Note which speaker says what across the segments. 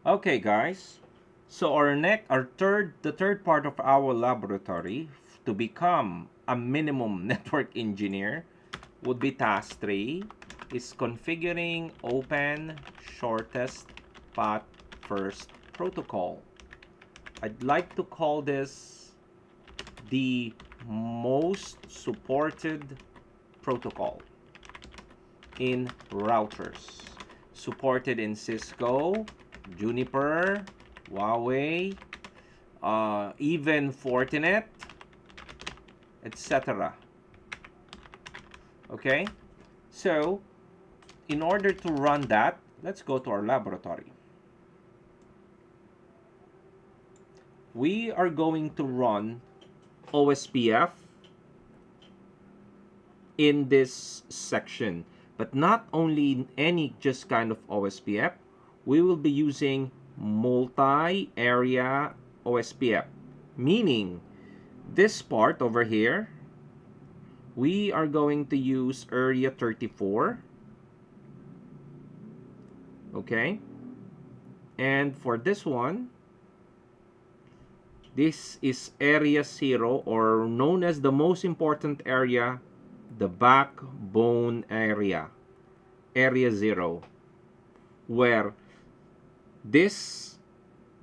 Speaker 1: Okay, guys. So the third part of our laboratory to become a minimum network engineer would be task 3 is configuring open shortest path first protocol. I'd like to call this the most supported protocol in routers. Supported in Cisco, Juniper, Huawei, even Fortinet, etc. Okay? So, in order to run that, let's go to our laboratory. We are going to run OSPF in this section, but not only any just kind of OSPF. We will be using multi-area OSPF, meaning this part over here, we are going to use area 34. Okay, and for this one, this is area 0, or known as the most important area, the backbone area, area 0, where this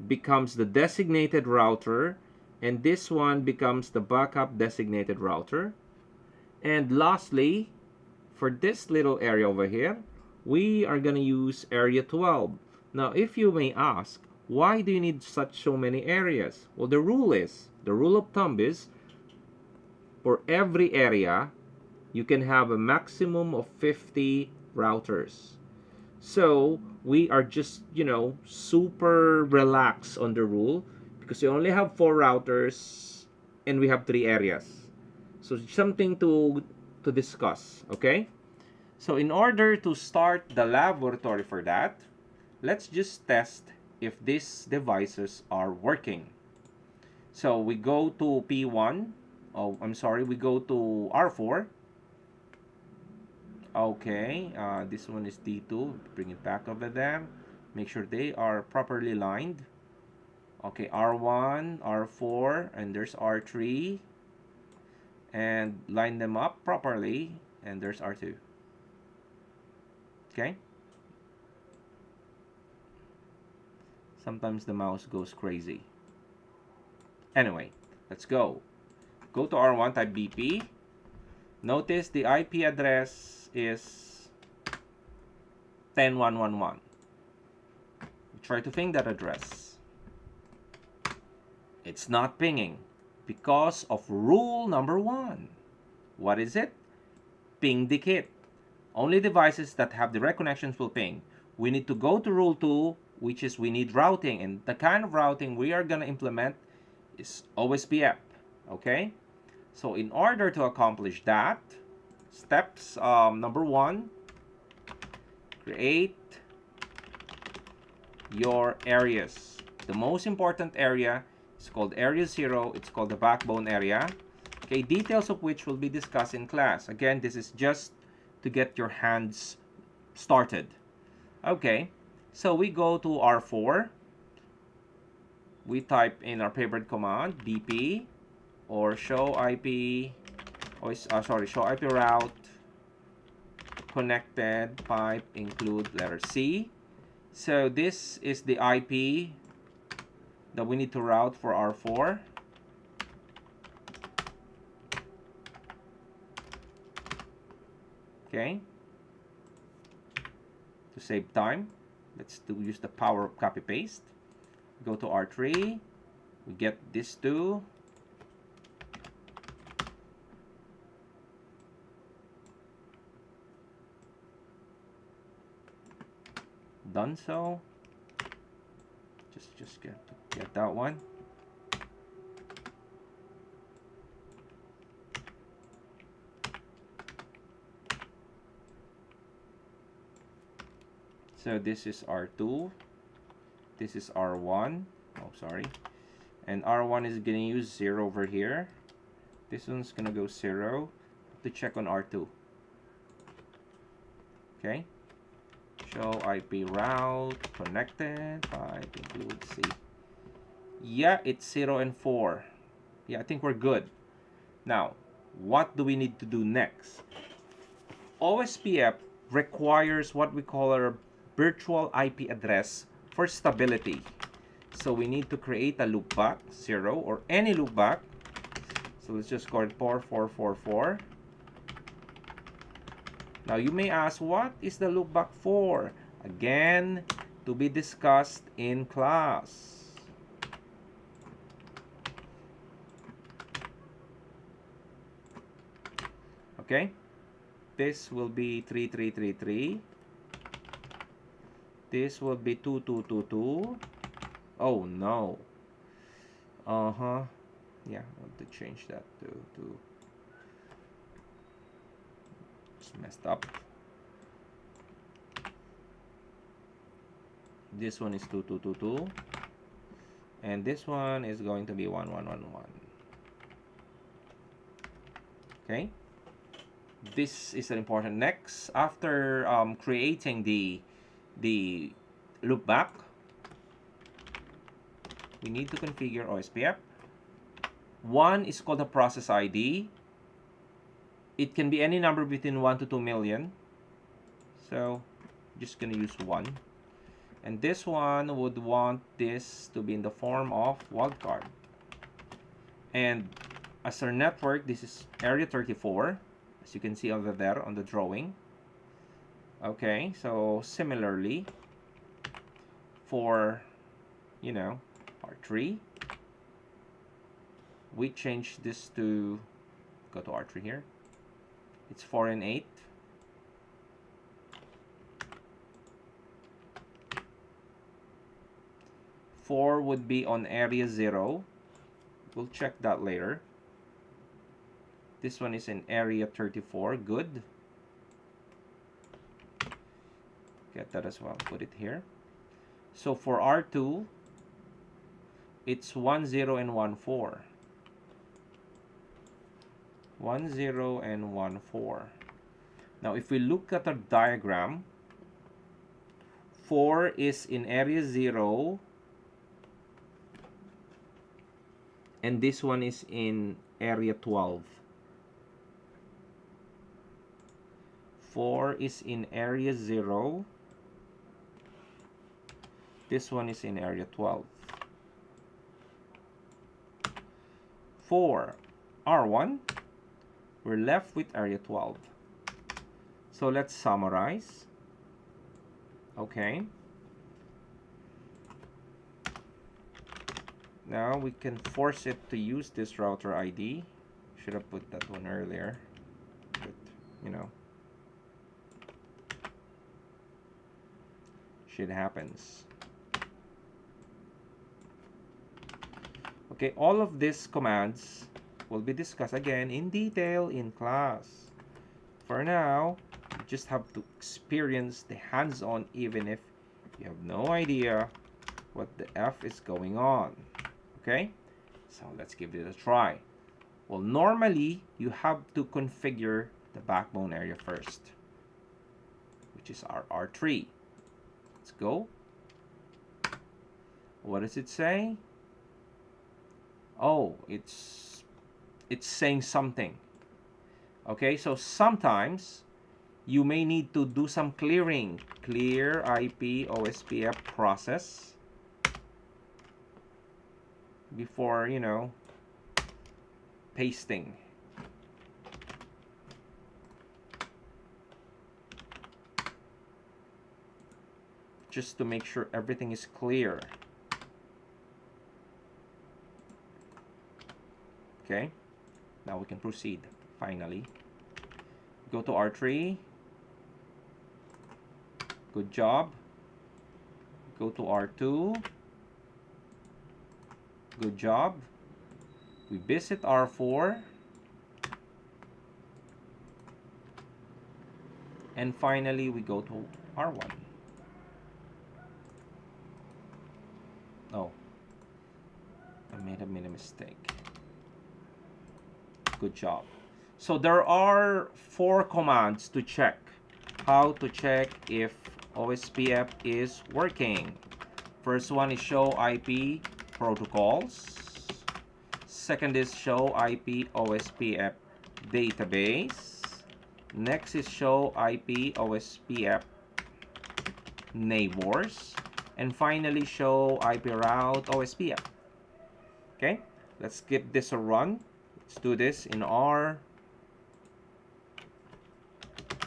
Speaker 1: becomes the designated router and this one becomes the backup designated router. And lastly, for this little area over here, we are going to use area 12. Now, if you may ask, why do you need so many areas? Well, the rule of thumb is, for every area, you can have a maximum of 50 routers. So we are just, super relaxed on the rule because we only have 4 routers and we have 3 areas. So something to discuss, okay? So in order to start the laboratory for that, let's just test if these devices are working. So we go to P1. Oh, I'm sorry, we go to R4. Okay, this one is D2. Bring it back over there. Make sure they are properly lined. Okay, R1, R4, and there's R3. And line them up properly. And there's R2. Okay. Sometimes the mouse goes crazy. Anyway, let's go. Go to R1, type BP. Notice the IP address is 10.1.1.1. Try to ping that address. It's not pinging because of rule number 1. What is it? Ping the kit. Only devices that have direct connections will ping. We need to go to rule 2, which is we need routing. And the kind of routing we are going to implement is OSPF. Okay? So in order to accomplish that, steps number 1, create your areas. The most important area is called area 0. It's called the backbone area. Okay, details of which will be discussed in class. Again, this is just to get your hands started. Okay, so we go to R4. We type in our favorite command, BP, or show IP, show IP route, connected pipe, include letter C. So this is the IP that we need to route for R4. Okay. To save time, let's use the power of copy paste. Go to R3. We get this two. Done so. Just get that one. So this is R2. This is R1. Oh, sorry. And R1 is gonna use 0 over here. This one's gonna go 0. To check on R2. Okay. Show IP route connected. Pipe include C. Yeah, it's 0 and 4. Yeah, I think we're good. Now, what do we need to do next? OSPF requires what we call a virtual IP address for stability. So we need to create a loopback 0 or any loopback. So let's just call it 4444. Now you may ask, what is the loopback for? Again, to be discussed in class. Okay, this will be 3333. This will be 2222. Oh no. Yeah, I want to change that to it's messed up. This one is 2222. And this one is going to be 1111. Okay. This is an important next. After creating the loopback, we need to configure OSPF. One is called the process ID. It can be any number between 1 to 2 million. So just gonna use 1. And this one would want this to be in the form of wildcard. And as our network, this is area 34, as you can see over there on the drawing. Okay, so similarly for, you know, R3, we change this to, go to R3 here. It's 4 and 8. Four would be on area 0. We'll check that later. This one is in area 34. Good. Get that as well. Put it here. So for R2, it's 10 and 14. 10 and 14. Now, if we look at our diagram, 4 is in area 0. And this one is in area 12. 4 is in area 0. This one is in area 12. 4, R1. We're left with area 12. So let's summarize. Okay. Now we can force it to use this router ID. Should have put that one earlier, but you know, shit happens. Okay, all of these commands will be discussed again in detail in class. For now, you just have to experience the hands-on even if you have no idea what the F is going on. Okay, so let's give it a try. Well, normally you have to configure the backbone area first, which is our R3. Let's go. What does it say? Oh, it's saying something. Okay, so sometimes you may need to do some clearing. Clear IP OSPF process before, you know, pasting. Just to make sure everything is clear. Okay, now we can proceed. Finally, go to R3. Good job. Go to R2. Good job. We visit R4. And finally, we go to R1. Oh, I made a mistake. Good job. So there are 4 commands to check. How to check if OSPF is working. First one is show IP protocols. Second is show IP OSPF database. Next is show IP OSPF neighbors. And finally, show IP route OSPF. Okay, let's give this a run. Let's do this in our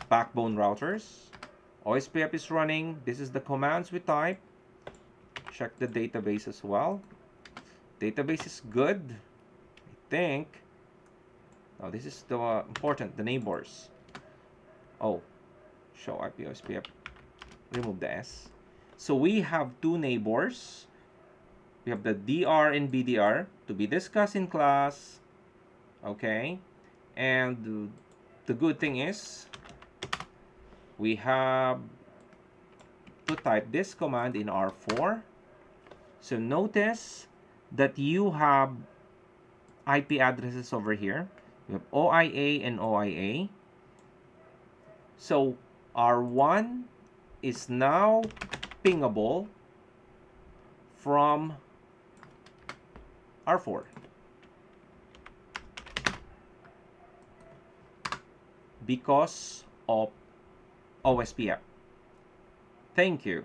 Speaker 1: backbone routers. OSPF is running. This is the commands we type. Check the database as well. Database is good, I think. Now this is the important, the neighbors. Oh, show IP OSPF. Remove the S. So we have two neighbors. We have the DR and BDR to be discussed in class. Okay. And the good thing is we have to type this command in R4. So notice that you have IP addresses over here. We have OIA and OIA. So R1 is now pingable from R4 because of OSPF. Thank you.